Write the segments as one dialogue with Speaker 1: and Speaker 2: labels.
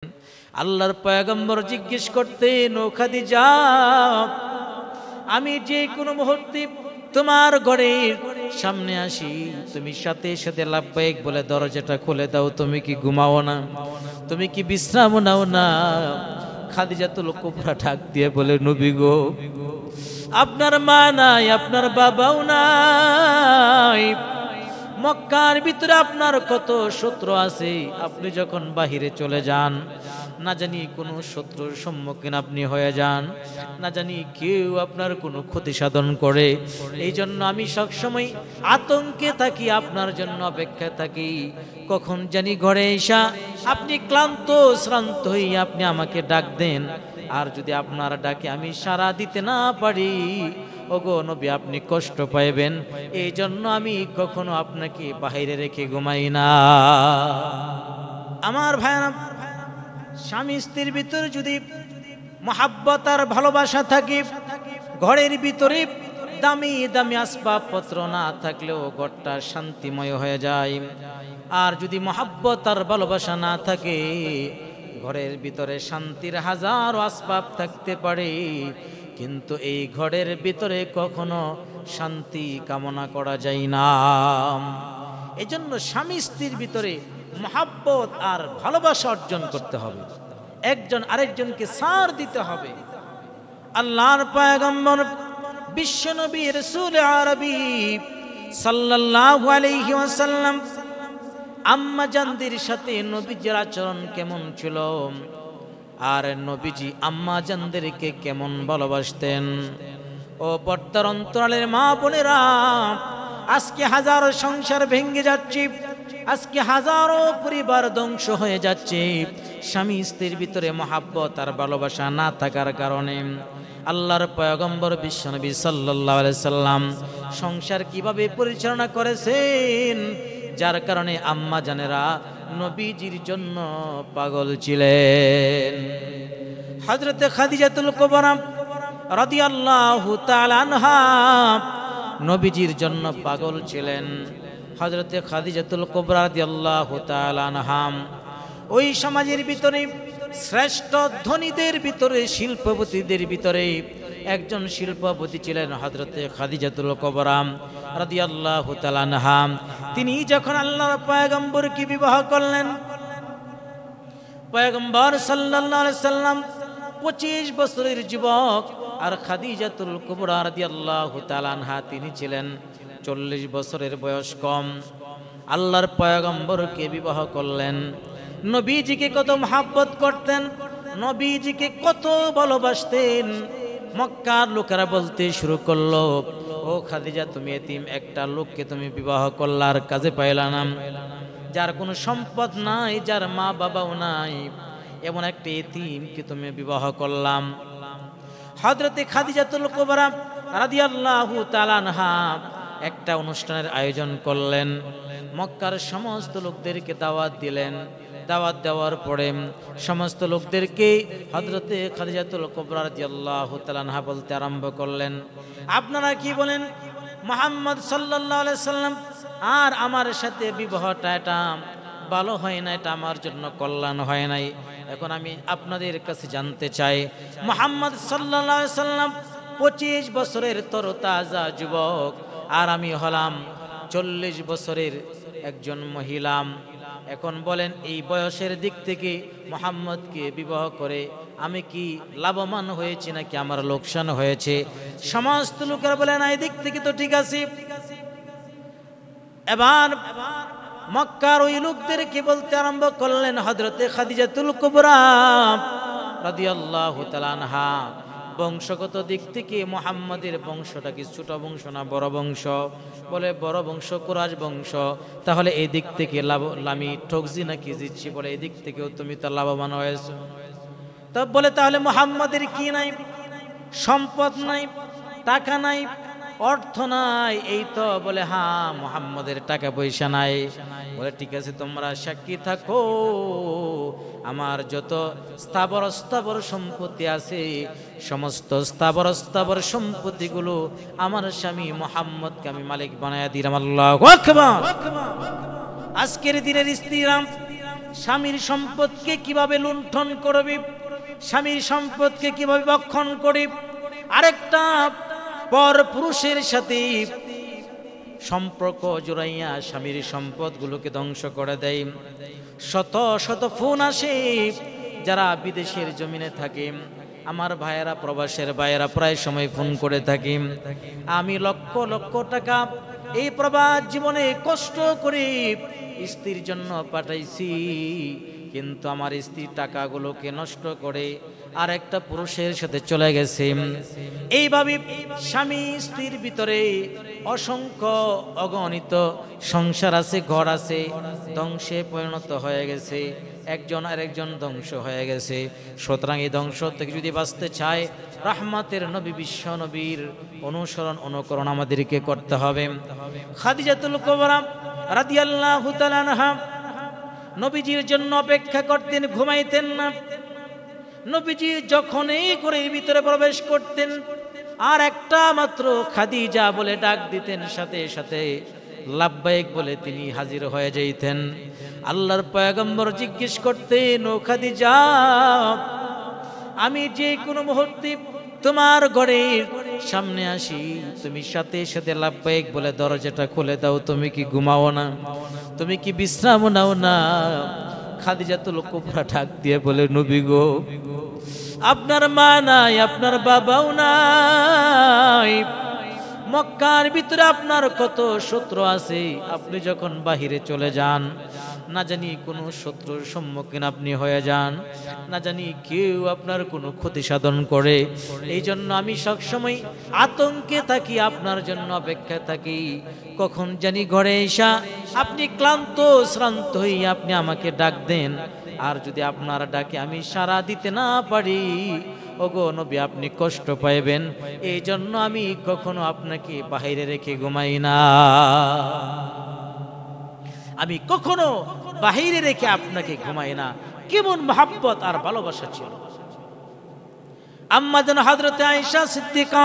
Speaker 1: আল্লাহর পয়গম্বর জিজ্ঞেস করতেন, ও খাদিজা, আমি যে কোনো মুহূর্তে তোমার ঘরের সামনে আসি, তুমি সাথে সাথে লাব্বাইক বলে দরজাটা খুলে দাও। তুমি কি ঘুমাও না? তুমি কি বিশ্রাম নাও না? খাদিজাতুল কুবরা ঠাক দিয়ে বলে, নবী গো, আপনার মা নাই, আপনার বাবাও নাই, মক্কার ভিতরে আপনার কত শত্রু আছে। আপনি যখন বাহিরে চলে যান, না জানি কোনো শত্রুর সম্মুখীন আপনি হয়ে যান, না জানি কেউ আপনার কোনো ক্ষতি সাধন করে। এই জন্য আমি সবসময় আতঙ্কে থাকি, আপনার জন্য অপেক্ষায় থাকি। কখন জানি ঘরে এসা আপনি ক্লান্ত শ্রান্ত হয়ে আপনি আমাকে ডাক দেন, আর যদি আপনার ডাকে আমি সাড়া দিতে না পারি, ওগো নবী, আপনি কষ্ট পাইবেন। এই জন্য আমি কখনো আপনাকে বাহিরে রেখে ঘুমাই না। আমার ভাইরা, স্বামী স্ত্রীর ভিতরে যদি মহাব্বত আর ভালোবাসা থাকে, ঘরের ভিতরে দামি দামি আসবাবপত্র না থাকলেও ঘরটা শান্তিময় হয়ে যায়। আর যদি মহাব্বত আর ভালোবাসা না থাকে, ঘরের ভিতরে শান্তির হাজারো আসবাব থাকতে পারে, কিন্তু এই ঘরের ভিতরে কখনো শান্তি কামনা করা যায় না। এজন্য স্বামী স্ত্রীর ভিতরে মহাব্বত আর ভালোবাসা অর্জন করতে হবে, একজন আরেকজনকে সাড় দিতে হবে। আল্লাহর পয়গম্বর বিশ্বনবী রাসূল আরবী সাল্লাল্লাহু আলাইহি ওয়াসাল্লাম আম্মা জানদের সাথে নবীজির আচরণ কেমন ছিল, আর নবীজি আম্মা জানদেরকে কেমন ভালোবাসতেন। ও পর্দার অন্তরালের মা বোনেরা, আজকে হাজারো সংসার ভেঙে যাচ্ছে, আজকে হাজারো পরিবার ধ্বংস হয়ে যাচ্ছে, স্বামী স্ত্রীর ভিতরে মহাব্বত আর ভালোবাসা না থাকার কারণে। আল্লাহর পয়গম্বর বিশ্বনবী সাল্লাল্লাহু আলাইহি সাল্লাম সংসার কিভাবে পরিচালনা করেছেন, যার কারণে আম্মা জানেরা নবীজির জন্য পাগল ছিলেন। হযরতে খাদিজাতুল কুবরা রাদিয়াল্লাহু তাআলা আনহা নবীজির জন্য পাগল ছিলেন। হযরতে খাদিজাতুল কুবরা রাদিয়াল্লাহু তাআলা আনহা ওই সমাজের ভিতরে শ্রেষ্ঠ ধনীদের ভিতরে, শিল্পপতিদের ভিতরে একজন শিল্পপতি ছিলেন হযরতে খাদিজাতুল কুবরা রাদিয়াল্লাহু তাআলা আনহা। তিনি যখন আল্লাহর পয়গম্বরকে বিবাহ করলেন, পয়গম্বর সাল্লাল্লাহু আলাইহি সাল্লাম 25 বছরের যুবক, আর খাদিজাতুল কুবরা রাদিয়াল্লাহু তাআলা আনহা তিনি ছিলেন 40 বছরের বয়স কম। আল্লাহর পয়গম্বরকে বিবাহ করলেন, নবীজিকে কত মহব্বত করতেন, নবীজিকে কত ভালোবাসতেন। মক্কার লোকেরা বলতে শুরু করলো, ও খাদিজা, তুমি এতিম একটা লোককে তুমি বিবাহ করলার কাজে পাইলা না, যার কোনো সম্পদ নাই, যার মা বাবাও নাই, এমন একটা এতিমকে তুমি বিবাহ করলাম। হযরতে খাদিজাতুল কুবরা রাদিয়াল্লাহু তাআলা আনহা একটা অনুষ্ঠানের আয়োজন করলেন, মক্কার সমস্ত লোকদেরকে দাওয়াত দিলেন। দাওয়াত দেওয়ার পরে সমস্ত লোকদেরকে হযরতে খাদিজাতুল কুবরা রাদিয়াল্লাহু তাআলা আনহা বলতে আরম্ভ করলেন, আপনারা কি বলেন, মুহাম্মদ সাল্লাল্লাহু আলাইহি সাল্লাম আর আমার সাথে বিবাহটা এটা ভালো হয় না, এটা আমার জন্য কল্যাণ হয় নাই। এখন আমি আপনাদের কাছে জানতে চাই, মুহাম্মদ সাল্লাল্লাহু আলাইহি সাল্লাম 25 বছরের তরতাজা যুবক, আর আমি হলাম 40 বছরের একজন মহিলা। এখন বলেন, এই বয়সের দিক থেকে মুহাম্মদকে বিবাহ করে আমি কি লাভবান হয়েছি নাকি আমার লোকসান হয়েছে? সমস্ত লোকেরা বলেন, এই দিক থেকে তো ঠিক আছে। এবার মক্কার ওই লোকদেরকে বলতে আরম্ভ করলেন, হযরতে খাদিজাতুল কুবরা রাদিয়াল্লাহু তাআলা আনহা বংশগত দিক থেকে মুহাম্মাদের বংশটা কি ছোট বংশ না বড় বংশ? বলে বড় বংশ, কুরাইশ বংশ। তাহলে এই দিক থেকে আমি ঠকছি নাকি জিতছি? বলে এই দিক থেকেও তুমি তো লাভবান হয়েছো। তা বলে, তাহলে মুহাম্মাদের কি নাই? সম্পদ নাই, টাকা নাই, অর্থ নাই, এই তো। বলে, হ্যাঁ, মুহাম্মাদের টাকা পয়সা নাই। বলে, ঠিক আছে, তোমরা সাক্ষী থাকো, আমার যত স্থাবর অস্থাবর সম্পত্তি আছে, সমস্ত স্থাবর অস্থাবর সম্পত্তিগুলো আমার স্বামী মুহাম্মদকে আমি মালিক বানায়া দিলাম। আল্লাহু আকবার। আজকের দিনের স্ত্রীরা স্বামীর সম্পদকে কিভাবে লুণ্ঠন করবে, স্বামীর সম্পদকে কিভাবে ভক্ষণ করে আরেকটা পর পুরুষের সাথে সম্পর্ক জোড়াইয়া স্বামীর সম্পদগুলোকে ধ্বংস করে দেয়। শত শত ফোন আসে যারা বিদেশের জমিনে থাকে, আমার ভাইয়েরা, প্রবাসের ভাইয়েরা প্রায় সময় ফোন করে থাকি, আমি লক্ষ লক্ষ টাকা এই প্রবাস জীবনে কষ্ট করে স্ত্রীর জন্য পাঠাইছি, কিন্তু আমার স্ত্রী টাকাগুলোকে নষ্ট করে আর একটা পুরুষের সাথে চলে গেছে। এইভাবে স্বামী স্ত্রীর ভিতরে অসংখ্য অগণিত সংসার আছে, ঘর আছে, ধ্বংসে পরিণত হয়ে গেছে, একজন আরেকজন ধ্বংস হয়ে গেছে। সুতরাং এই ধ্বংস থেকে যদি বাঁচতে চায়, রাহমাতের নবী বিশ্ব নবীর অনুসরণ অনুকরণ আমাদেরকে করতে হবে। খাদিজাতুল কুবরা রাদিয়াল্লাহু তাআলা আনহা নবীজির জন্য অপেক্ষা করতেন, ঘুমাইতেন না। নবীজি যখনই ঘরের ভিতরে প্রবেশ করতেন আর একটা মাত্র খাদিজা বলে ডাক দিতেন, সাথে সাথে লাব্বাইক বলে তিনি হাজির হয়ে যাইতেন। আল্লাহর পয়গম্বর জিজ্ঞেস করতেন, ও খাদিজা, আমি যে কোনো মুহূর্তে তোমার ঘরের সামনে আসি, তুমি সাথে সাথে লাব্বাইক বলে দরজাটা খুলে দাও, তুমি কি ঘুমাও না? তুমি কি বিশ্রাম নাও না? খাদিজাতুল কুবরা ডাক দিয়ে বলে, নবী গো, আপনার মা নাই, আপনার বাবাও নাই, মক্কার ভিতরে আপনার কত শত্রু আছে, আপনি যখন বাহিরে চলে যান না জানি কোনো শত্রুর সম্মুখীন আপনি হয়ে যান, না জানি কেউ আপনার কোনো ক্ষতি সাধন করে। এই জন্য আমি সবসময় আতঙ্কে থাকি, আপনার জন্য অপেক্ষায় থাকি, কখন জানি ঘরে এসা আপনি ক্লান্ত শ্রান্ত হয়ে আপনি আমাকে ডাক দেন, আর যদি আপনার ডাকে আমি সাড়া দিতে না পারি, ওগো নবী, আপনি কষ্ট পাইবেন। এই জন্য আমি কখনো আপনাকে বাহিরে রেখে ঘুমাই না, আমি কখনো বাহিরে রেখে আপনাকে ঘুমাই না। কেমন মহব্বত আর ভালোবাসা ছিল। আম্মা জান হযরত আয়েশা সিদ্দিকা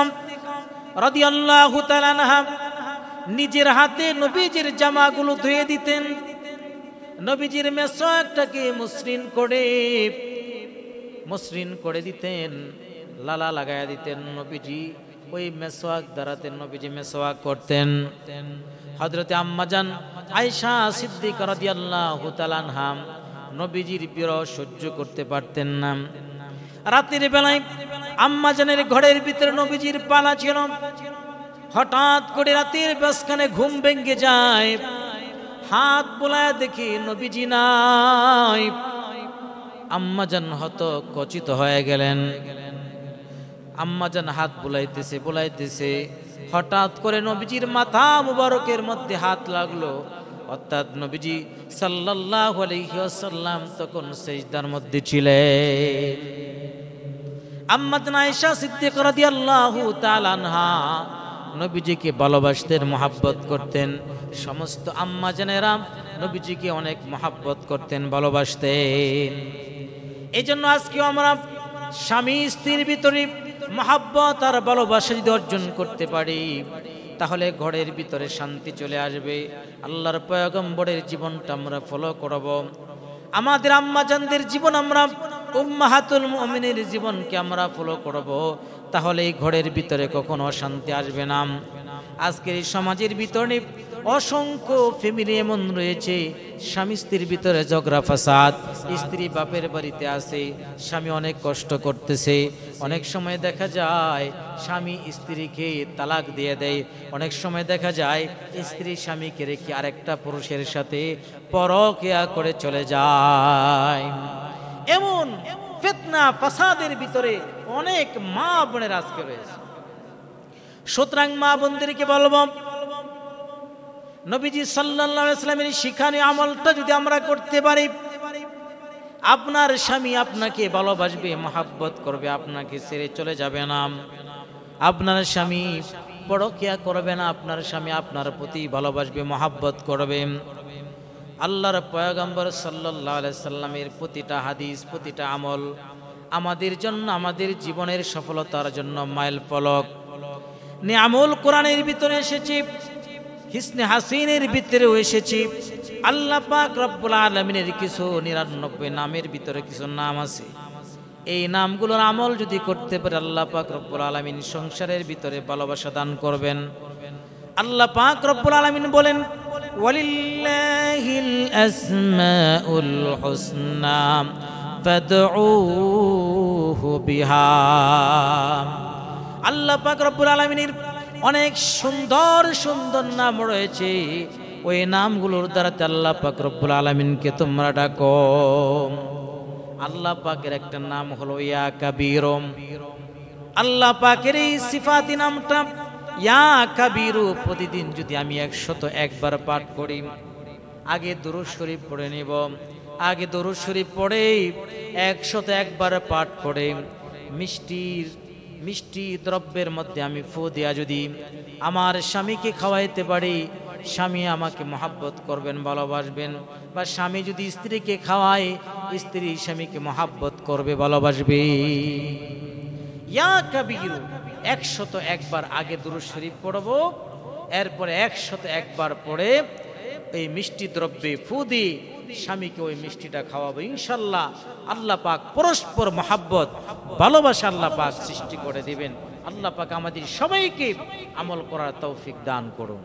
Speaker 1: রাদিয়াল্লাহু তাআলা আনহা নিজের হাতে নবীজির জামাগুলো ধুয়ে দিতেন, নবীজির মেসওয়াকটাকে মসৃণ করে দিতেন, লালা লাগায়া দিতেন। নবীজি ওই মেসওয়াক দ্বারাতেন, নবীজি মেসওয়াক করতেন। হযরতে আম্মা জান আয়েশা সিদ্দিকা রাদিয়াল্লাহু তাআলা আনহা নবীজির বিরহ সহ্য করতে পারতেন না। রাতের বেলায় আম্মা জানের ঘরের ভিতরে নবীজির পালা ছিল। হঠাৎ করে রাতের মাঝখানে ঘুম ভেঙে যায়, হাত বোলায় দেখি নবীজি নাই। আম্মা জান হতচকিত হয়ে গেলেন। আম্মা জান হাত বুলাইতেছে, হঠাৎ করে নবীজির মাথা মুবারকের মধ্যে হাত লাগলো, অর্থাৎ নবীজি সাল্লাল্লাহু আলাইহি ওয়াসাল্লাম তখন সিজদার মধ্যে ছিলেন। আম্মা জান আয়েশা সিদ্দিকা রাদিয়াল্লাহু তাআলা আনহা নবীজিকে ভালোবাসতেন, মহব্বত করতেন। সমস্ত আম্মা জানেরা নবীজিকে অনেক মহব্বত করতেন, ভালোবাসতেন। এই জন্য আজকে আমরা স্বামী স্ত্রীর ভিতরে মহব্বত আর ভালোবাসা যদি অর্জন করতে পারি, তাহলে ঘরের ভিতরে শান্তি চলে আসবে। আল্লাহর পয়গম্বরের জীবনটা আমরা ফলো করব, আমাদের আম্মা জানদের জীবন, আমরা উম্মাহাতুল মুমিনের জীবনকে আমরা ফলো করব, তাহলে এই ঘরের ভিতরে কখনো অশান্তি আসবে না। আজকের এই সমাজের ভিতরে অসংখ্য ফ্যামিলি এমন রয়েছে, স্বামী স্ত্রীর ভিতরে ঝগড়া ফাসাদ, স্ত্রী বাপের বাড়িতে আছে, স্বামী অনেক কষ্ট করতেছে, অনেক সময় দেখা যায় স্বামী স্ত্রীকে তালাক দিয়ে দেয়, অনেক সময় দেখা যায় স্ত্রী স্বামীকে রেখে আরেকটা পুরুষের সাথে পরকিয়া করে চলে যায়। এমন ফিতনা ফাসাদের ভিতরে অনেক মা বোনের আজকে রয়েছে। সুতরাং মা বোনদেরকে বলবো, নবীজি সাল্লাল্লাহু আলাইহি ওয়াসাল্লামের শিখানো আমলটা যদি আমরা করতে পারি, আপনার স্বামী আপনাকে ভালোবাসবে, মহব্বত করবে, আপনাকে ছেড়ে চলে যাবে না। আপনার স্বামী পরকিয়া করবে না, আপনার স্বামী আপনার প্রতি ভালোবাসবে, মহব্বত করবে। আল্লাহর পয়গম্বর সাল্লাল্লাহু আলাইহি সাল্লামের প্রতিটা হাদিস, প্রতিটা আমল আমাদের জন্য, আমাদের জীবনের সফলতার জন্য মাইল ফলক। নিয়ামুল কোরআনের ভিতরে এসেছে, হিসনে হাসিনের ভিতরেও এসেছে, আল্লাহ পাক রব্বুল আলামিনের কিছু 99 নামের ভিতরে কিছু নাম আছে, এই নামগুলোর আমল যদি করতে পারে আল্লাহ পাক রব্বুল আলামিন সংসারের ভিতরে ভালোবাসা দান করবেন। আল্লাহ পাক রব্বুল আলামিন বলেন, ওয়ালিল্লাহিল আসমাউল হুসনা ফাদউহু বিহা। আল্লাহ পাক রব্বুল আলামিনের অনেক সুন্দর সুন্দর নাম রয়েছে, ওই নামগুলোর দ্বারা আল্লাহ পাক রব্বুল আলামিনকে তোমরা ডাকো। আল্লাহ পাকের একটা নাম হলো ইয়া কাবীরুম। আল্লাহ পাকের এই সিফাতি নামটা ইয়া কাবীরু প্রতিদিন যদি আমি 101 বার পাঠ করি, আগে দুরূদ শরীফ পড়ে নিব, আগে দুরূদ শরীফ পড়ে 101 বার পাঠ করে মিষ্টি দ্রব্যের মধ্যে আমি ফু দিয়া যদি আমার স্বামীকে খাওয়াইতে পারি, স্বামী আমাকে মহাব্বত করবেন, ভালোবাসবেন। বা স্বামী যদি স্ত্রীকে খাওয়ায়, স্ত্রী স্বামীকে মহাব্বত করবে, ভালোবাসবে। ইয়া কাবীরু 101 বার আগে দুরূদ শরীফ পড়ব, এরপরে 101 বার পড়ে এই মিষ্টি দ্রব্যে ফু দিয়ে স্বামীকে ওই মিষ্টিটা খাওয়াবো। ইনশাল্লাহ আল্লাহ পাক পরস্পর মহাব্বত ভালোবাসা আল্লাহ পাক সৃষ্টি করে দিবেন। আল্লাহ পাক আমাদের সবাইকে আমল করার তৌফিক দান করুন।